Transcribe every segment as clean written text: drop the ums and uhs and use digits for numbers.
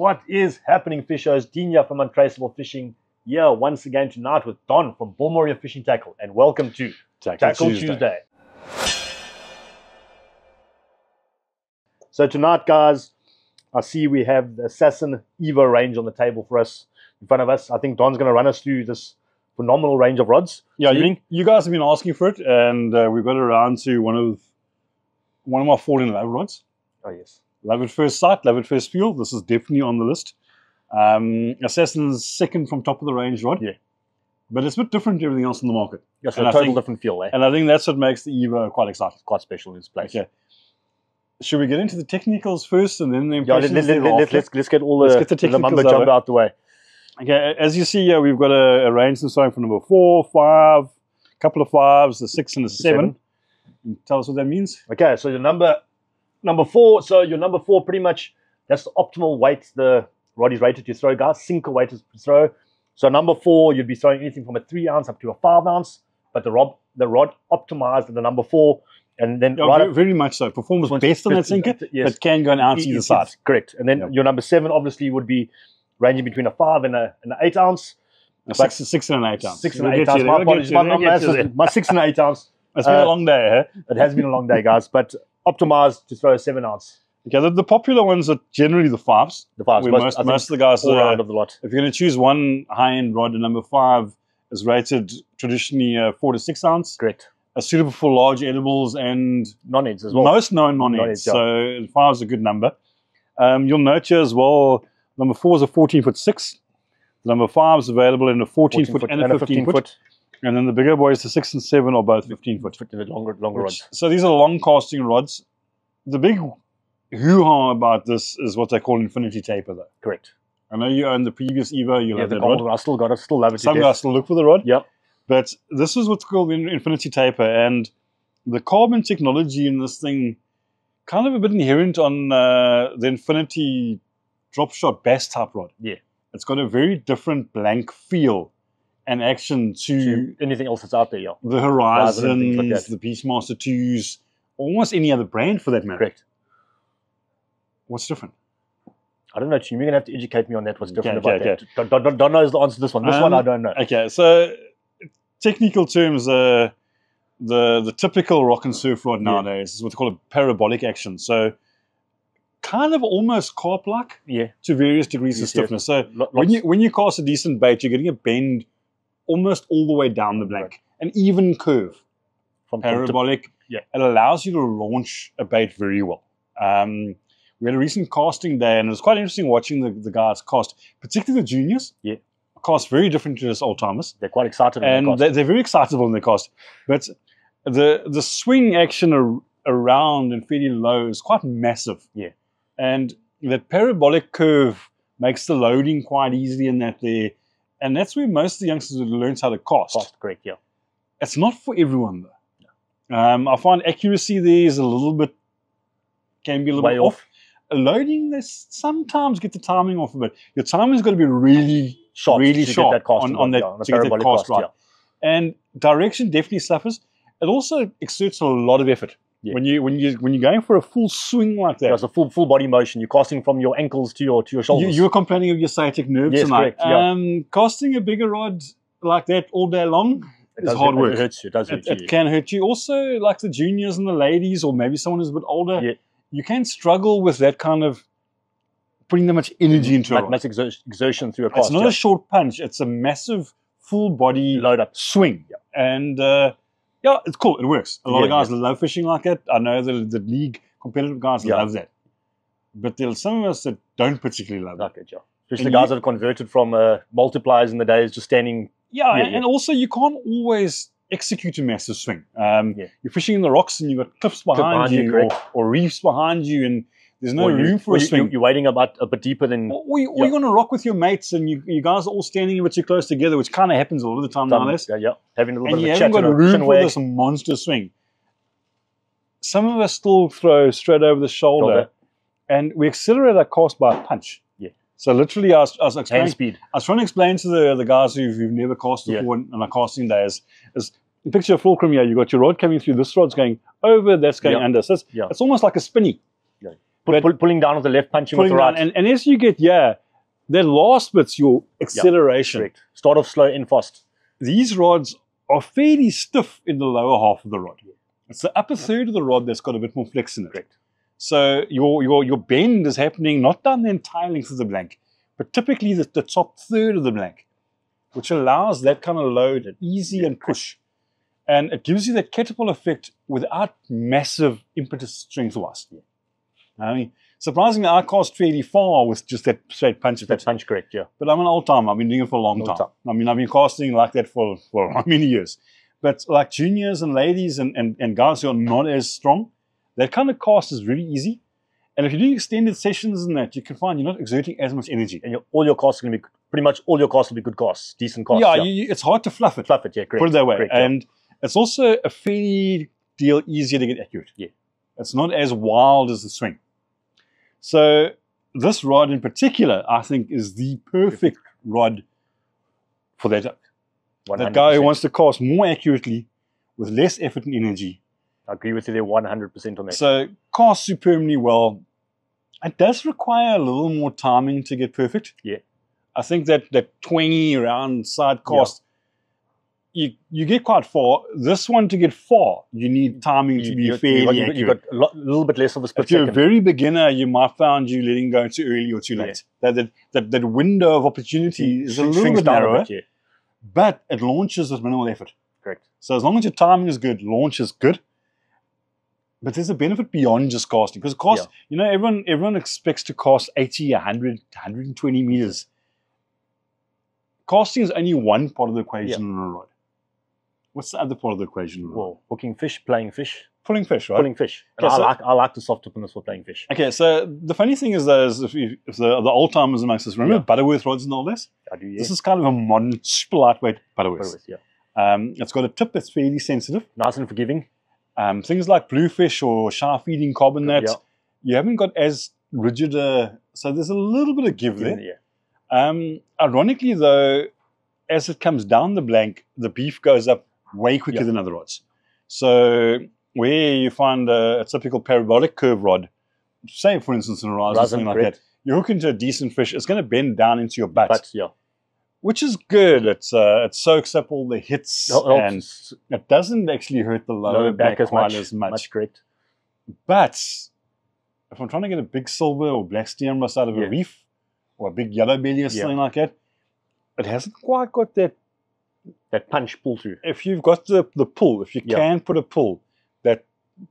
What is happening, fishers? Dean here from Untraceable Fishing here once again tonight with Don from Bullmoria Fishing Tackle, and welcome to Tackle Tuesday. So tonight, guys, I see we have the Assassin EVO range on the table for us in front of us. I think Don's going to run us through this phenomenal range of rods. Yeah, you guys have been asking for it, and we've got around to one of my fall in love rods. Oh yes. Love at first sight, love at first feel. This is definitely on the list. Assassin's second from top of the range rod. Yeah. But it's a bit different to everything else in the market. Yes, a total different feel, eh? And I think that's what makes the EVO quite exciting. Quite special in its place. Okay. Should we get into the technicals first and then the impressions? Yeah, let's get all the mumbo jumbo out the way. Okay, as you see here, we've got a range starting from number 4, 5, a couple of 5s, the 6 and the 7. And tell us what that means. Okay, so your number 4, so your number 4 pretty much, that's the optimal weight the rod is rated to throw, guys. Sinker weight is to throw. So number 4, you'd be throwing anything from a 3 ounce up to a 5 ounce, but the rod optimized at the number 4. And then very much so. Performance best on that sinker, yes, but can go an ounce either side. Correct. And then your number 7 obviously would be ranging between a 5 and an 8 ounce. Six and an 8 ounce. 6 and an 8 ounce. My apologies. My 6 and an 8 ounce. It's been a long day, huh? It has been a long day, guys, but optimized to throw a 7 ounce. Okay, the popular ones are generally the 5s. The 5s. Most of the guys all around of the lot. If you're going to choose one high-end rod, the number 5 is rated traditionally 4 to 6 ounce. Correct. Suitable for large edibles and non-eds as well. Most known non-eds. So 5 is a good number. You'll note here as well, number 4 is a 14'6". Number 5 is available in a 14 foot and a 15 foot. And then the bigger boys, the 6 and 7, are both 15 foot. The longer rods. So these are long casting rods. The big hoo-ha about this is what they call Infinity Taper, though. Correct. I know you own the previous EVO. You love that rod. I still got it. Still love it. Some guys still look for the rod. Yep. But this is what's called the Infinity Taper, and the carbon technology in this thing kind of a bit inherent on the Infinity drop shot bass type rod. Yeah. It's got a very different blank feel and action to anything else that's out there, yeah. The Horizons, like the Beastmaster 2s, almost any other brand for that matter. Correct. What's different? I don't know, Chim. You're going to have to educate me on that. What's different about that? Don't know the answer to this one. This one I don't know. Okay, so technical terms, the typical rock and surf rod nowadays is what they call a parabolic action. So kind of almost carp-like to various degrees of stiffness. So when you cast a decent bait, you're getting a bend almost all the way down the blank. An even curve. From parabolic. It allows you to launch a bait very well. We had a recent casting day, and it was quite interesting watching the guys cast, particularly the juniors. Yeah. Cast very different to us old timers. They're quite excited. And they're very excitable in their cast. But the swing action around and fairly low is quite massive. Yeah. And that parabolic curve makes the loading quite easy in that there. And that's where most of the youngsters learn how to cast. Correct, yeah. It's not for everyone, though. I find accuracy there is can be a little bit off. Loading, they sometimes get the timing off a bit. Your timing's got to be really sharp on that to get that cast right. And direction definitely suffers. It also exerts a lot of effort. Yeah. When you're going for a full swing like that. It's a full body motion. You're casting from your ankles to your shoulders. You were complaining of your sciatic nerves tonight. Correct. Casting a bigger rod like that all day long is hard work. It hurts you. It does hurt you. It can hurt you. Also, like the juniors and the ladies, or maybe someone who's a bit older, you can struggle with that kind of putting that much energy into a rod. Much exertion through a cast. It's not a short punch. It's a massive full body load up swing. Yeah. And it's cool. It works. A lot of guys love fishing like that. I know the league competitive guys love that. But there's some of us that don't particularly love that. Especially the guys that have converted from multipliers in the days, just standing. And also you can't always execute a massive swing. You're fishing in the rocks and you've got cliffs behind you or reefs behind you, and there's no room for a swing. You're wading a bit deeper than... Or you're going to rock with your mates and you guys are all standing a bit too close together, which kind of happens a lot of the time nowadays. Having a little bit of a chat. And you haven't got room for this monster swing. Some of us still throw straight over the shoulder. And we accelerate our cast by a punch. So literally, I was trying to explain to the guys who've never cast before on our casting days, is picture a fulcrum here. You've got your rod coming through, this rod's going over, that's going under. So it's almost like a spinny. pulling down with the left, punching with the right. And as you get, that last bit's your acceleration. Correct. Start off slow, end fast. These rods are fairly stiff in the lower half of the rod. It's the upper third of the rod that's got a bit more flex in it. Correct. So your bend is happening not down the entire length of the blank, but typically the top third of the blank, which allows that kind of load easy and push. And it gives you that catapult effect without massive impetus strength-wise. I mean, surprisingly, I cast fairly far with just that straight punch. That punch, correct, yeah. But I'm an old timer. I've been doing it for a long time. I mean, I've been casting like that for many years. But like juniors and ladies and guys who are not as strong, that kind of cast is really easy. And if you do extended sessions and that, you can find you're not exerting as much energy. And all your casts are going to be, pretty much all your casts will be good casts, decent casts. Yeah, it's hard to fluff it. Fluff it, yeah, correct. Put it that way. Correct, and it's also a fairly deal easier to get accurate. Yeah. It's not as wild as the swing. So this rod in particular, I think, is the perfect rod for that. 100%. That guy who wants to cast more accurately with less effort and energy. I agree with you there 100% on that. So cast superbly well. It does require a little more timing to get perfect. Yeah. I think that twangy round side cast, you get quite far. This one to get far, you need timing to be fairly accurate. You've got a little bit less of a split second. If you're a very beginner, you might find you letting go too early or too late. That window of opportunity is a little bit narrower, but it launches with minimal effort. Correct. So as long as your timing is good, launch is good. But there's a benefit beyond just casting. Because you know, everyone expects to cast 80, 100, 120 meters. Casting is only one part of the equation on a rod. What's the other part of the equation? Well, hooking fish, playing fish. Pulling fish, right? Pulling fish. And I like the soft tippiness for playing fish. Okay, so the funny thing is, though, is if the old timers amongst us, remember Butterworth rods and all this? I do, yeah. This is kind of a modern, super lightweight Butterworth. It's got a tip that's fairly sensitive. Nice and forgiving. Things like bluefish or shark feeding carbonate, you haven't got as rigid so there's a little bit of give there. Ironically, though, as it comes down the blank, the beef goes up way quicker than other rods. So where you find a typical parabolic curve rod, say for instance in a horizon, something like that, you hook into a decent fish, it's going to bend down into your butt. Which is good. It soaks up all the hits and it doesn't actually hurt the lower back as much. Correct. But if I'm trying to get a big silver or black steamross out of a reef or a big yellow belly or something like that, it hasn't quite got that punch pull through. If you've got the pull, if you can put a pull, that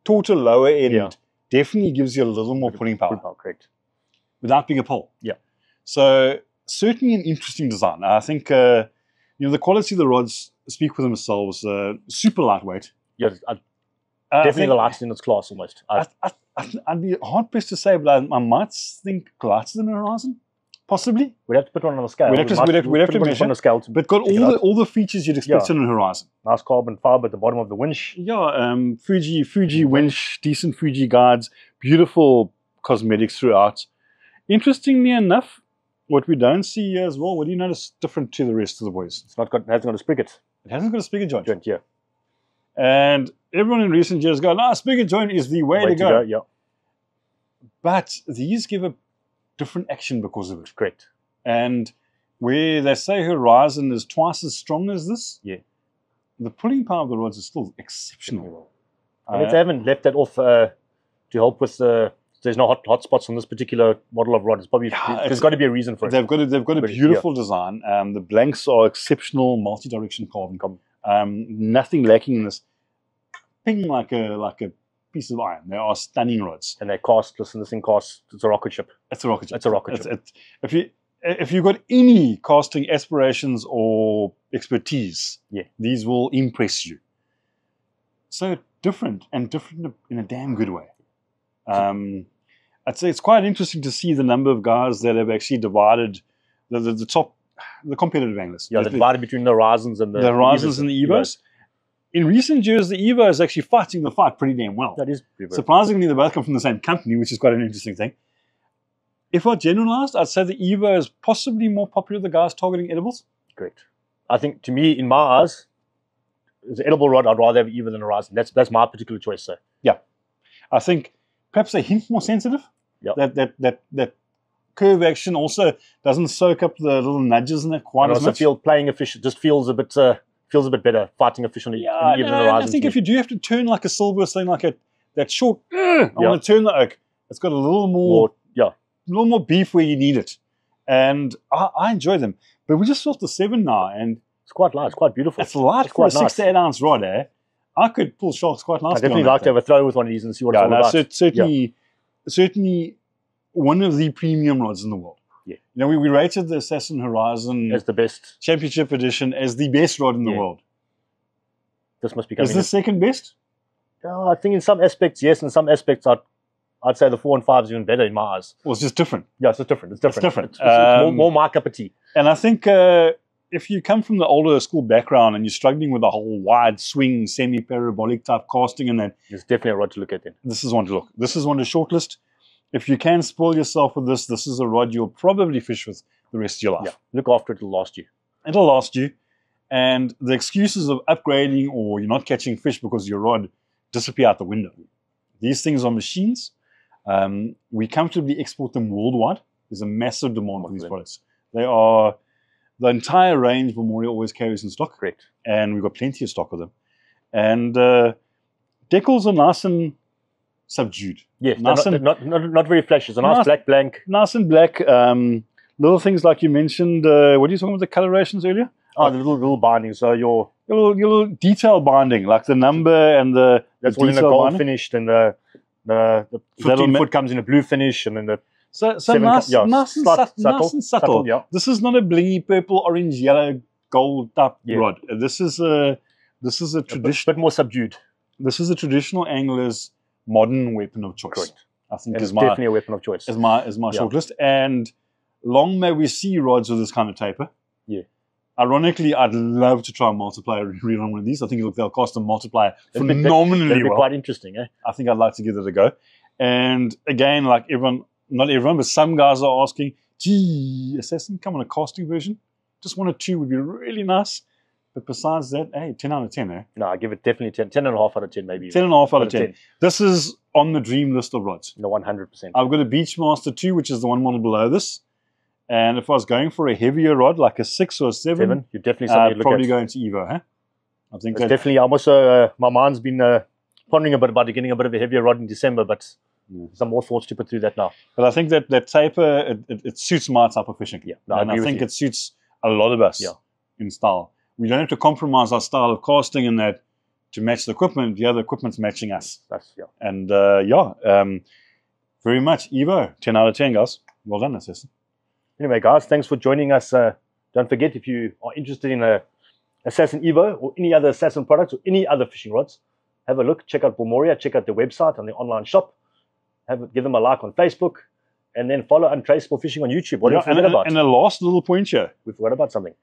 total lower end definitely gives you a little more pulling power. Correct. Without being a pull. So certainly an interesting design. I think the quality of the rods speak for themselves. Super lightweight. Definitely the lightest in its class almost. I'd be hard pressed to say, but I might think lighter than a Horizon. Possibly. We'd have to put one on a scale. We'd have to measure on a scale. But got all the features you'd expect in a Horizon. Nice carbon fiber at the bottom of the winch. Fuji winch, decent Fuji guides, beautiful cosmetics throughout. Interestingly enough, what we don't see here as well, what do you notice different to the rest of the boys? It hasn't got a spigot. It hasn't got a spigot joint. Yeah. And everyone in recent years go, spigot joint is the way to go. But these give a different action because of it. Correct. And where they say Horizon is twice as strong as this, the pulling power of the rods is still exceptional. And if they haven't left that off to help with there's no hot spots on this particular model of rod. It's probably there's got to be a reason for it. They've got a beautiful design. The blanks are exceptional, multi-direction carbon. Nothing lacking in this. Ping like a piece of iron. They are stunning rods. And they cast. Listen, this thing casts. It's a rocket ship. It's a rocket ship. It's a rocket ship. If you've got any casting aspirations or expertise, these will impress you. So different and different in a damn good way. I'd say it's quite interesting to see the number of guys that have actually divided the competitive anglers. They're divided between the Horizons and the Horizons and the EVOs. In recent years, the EVO is actually fighting the fight pretty damn well. That is surprisingly, they both come from the same company, which is quite an interesting thing. If I generalized, I'd say the EVO is possibly more popular with the guys targeting edibles. Correct. I think, to me, in my eyes, as an edible rod, I'd rather have EVO than a Horizon. That's my particular choice, sir. Yeah. I think perhaps a hint more sensitive. Yep. That curve action also doesn't soak up the little nudges in it quite And as also much. playing efficient, just feels a bit better, fighting efficiently. Yeah, even and horizon I think to if me. you do have to turn like a silver thing, like that short, I want to turn the oak. It's got a little more, a little more beef where you need it, and I enjoy them. But we just off the 7 now, and it's quite light. It's quite beautiful. it's light for a 6 to 8 ounce rod, eh? I could pull sharks quite nicely. I definitely like to have a throw with one of these and see what it's all about. Certainly one of the premium rods in the world. Yeah. You know, we rated the Assassin Horizon as the best Championship Edition as the best rod in the world. This must be coming. Is this second best? I think in some aspects, yes. In some aspects, I'd say the 4 and 5 is even better in my eyes. Well, it's just different. Yeah, it's just different. It's different. It's different. It's more my cup of tea. And I think if you come from the older school background and you're struggling with a whole wide swing, semi-parabolic type casting and that, it's definitely a rod to look at then. This is one to look. This is one to shortlist. If you can spoil yourself with this, this is a rod you'll probably fish with the rest of your life. Yeah. Look after it, it'll last you. It'll last you. And the excuses of upgrading or you're not catching fish because your rod disappear out the window. These things are machines. We comfortably export them worldwide. There's a massive demand for these products. They are the entire range Memorial always carries in stock. Correct. And we've got plenty of stock of them. And decals are nice and subdued. Yes, nice not very flashy. It's a nice black blank. Nice and black. Little things like you mentioned. What are you talking about, the colorations earlier? Oh, the little binding. So your little detail binding, like the number and that's all in a gold finished, and the 15 foot comes in a blue finish, and then the nice and subtle. Yeah. This is not a blingy purple, orange, yellow, gold type rod. This is a traditional, bit more subdued. This is a traditional angler's modern weapon of choice. Correct. I think it's definitely a weapon of choice. Is my shortlist. And long may we see rods with this kind of taper. Yeah. Ironically, I'd love to try a multiplier reel on one of these. I think they'll cost a multiplier phenomenally That'd be well. quite interesting, eh? I think I'd like to give it a go. And again, like everyone, not everyone, but some guys are asking, gee, Assassin, come on a casting version? Just 1 or 2 would be really nice. But besides that, hey, 10 out of 10, eh? No, I give it definitely 10. 10.5 out of 10, maybe. 10.5 out of 10. This is on the dream list of rods. No, 100%. I've got a Beachmaster 2, which is the one model below this. And if I was going for a heavier rod, like a 6 or a 7, you're definitely something to look probably at. going to EVO, huh? I think that's definitely. I'm also, my mind's been pondering a bit about getting a bit of a heavier rod in December, but some more thoughts to put through that now. But I think that taper, it suits my type of fishing. Yeah, no, and I think it suits a lot of us in style. We don't have to compromise our style of casting in that to match the equipment. The other equipment's matching us. And very much EVO, 10 out of 10, guys. Well done, Assassin. Anyway, guys, thanks for joining us. Don't forget, if you are interested in a Assassin EVO or any other Assassin products or any other fishing rods, have a look. Check out Bulmoria. Check out their website and their online shop. Give them a like on Facebook. And then follow Untraceable Fishing on YouTube. What did we forget about? And the last little point here. We forgot about something.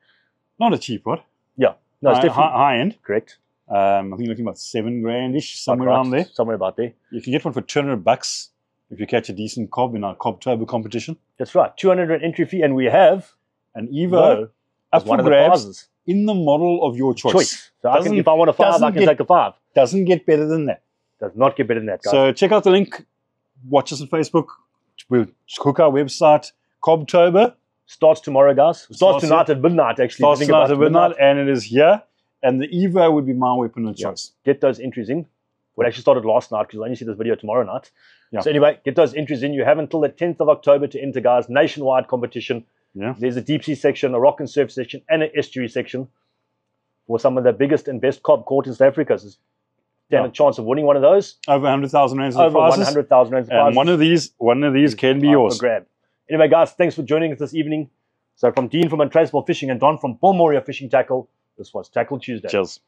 Not a cheap rod. Yeah. No, it's definitely high end. Correct. I think you're looking about $7 grand-ish, somewhere around there. Somewhere about there. You can get one for $200 if you catch a decent cob in our Cob Turbo competition. That's right. $200 entry fee, and we have an EVO up for grabs in the model of your choice. So if I want a 5, I can take a 5. Doesn't get better than that. Does not get better than that, guys. So check out the link. Watch us on Facebook. We'll hook our website. Cob Turbo. Starts tomorrow, guys. Starts tonight at midnight, actually. Starts tonight at midnight, and it is here. And the EVO would be my weapon of choice. Get those entries in. We actually started last night because I only see this video tomorrow night. So anyway, get those entries in. You have until the 10th of October to enter, guys. Nationwide competition. There's a deep sea section, a rock and surf section, and an estuary section for some of the biggest and best cob caught in South Africa. So stand a chance of winning one of those. Over 100,000 rands of Over 100,000 rands of prizes. And one of these can be yours. For grab. Anyway, guys, thanks for joining us this evening. So from Dean from Untraceable Fishing and Don from Bulmoria Fishing Tackle, this was Tackle Tuesday. Cheers.